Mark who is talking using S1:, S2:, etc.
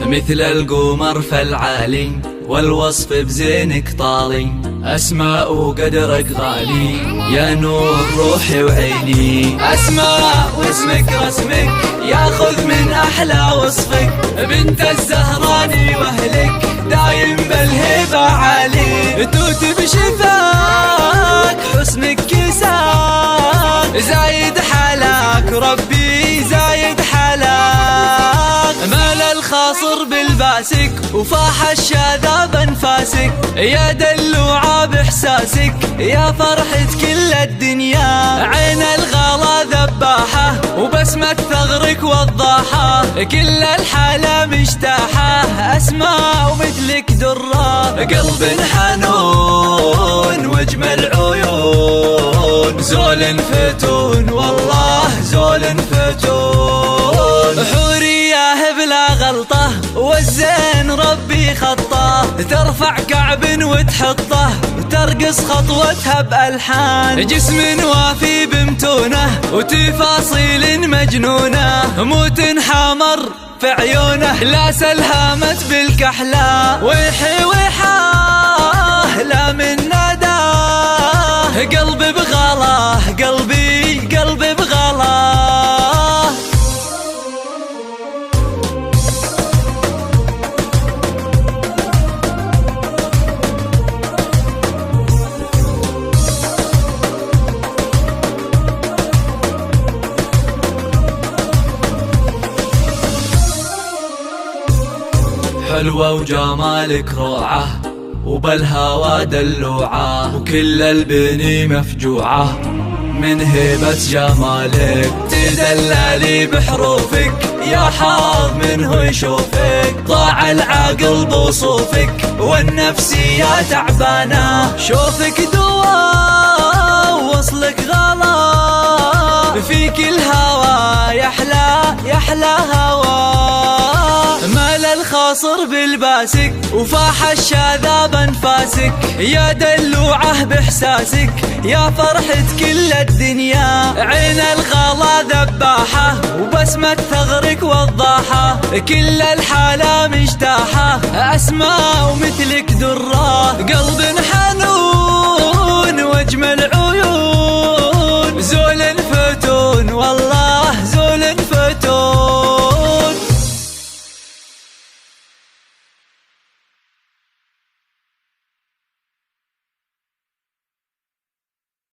S1: مثل القمر فالعالي والوصف بزينك طالي، أسماء وقدرك غالي يا نور روحي وعيني. أسماء واسمك رسمك ياخذ من أحلى وصفك، بنت الزهراني وأهلك دايم بالهبة عالي. توت بشفاك حسنك كساك، زايد حلاك ربي زايد حلاك. مال الخاصر بالباسك وفاح الشاذاب انفاسك، يا دلوعة باحساسك يا فرحة كل الدنيا. عين الغلا ذباحة وبسمة ثغرك وضاحة، كل الحالة مجتاحة. أسماء ومثلك درة، قلب حنون واجمل عيون، زول فتون والله زول فتون. حورية بلا غلطة والزين ربي خطه، ترفع كعب وتحطه وترقص خطوتها بألحان. جسم وافي بمتونه وتفاصيل مجنونة، موت حمر في عيونه لا سلهمت بالكحلة. ويحي ويحاه لا من نداه، قلبي بغلاه قلبي بغلاه. حلوة وجمالك روعة وبالهوى دلوعة، وكل البني مفجوعة من هيبة جمالك. تدللي بحروفك يا حظ منه يشوفك، ضاع العقل بوصوفك والنفسية تعبانة. شوفك دوا ووصلك غلا، فيك الهوى يحلى هوى. مال الخاصر بالباسك وفاح الشاذاب انفاسك، يا دلوعة باحساسك يا فرحة كل الدنيا. عين الغلا ذباحة وبسمة ثغرك وضاحة، كل الحالة مجتاحة. أسماء ومثلك درة، قلب حنون واجمل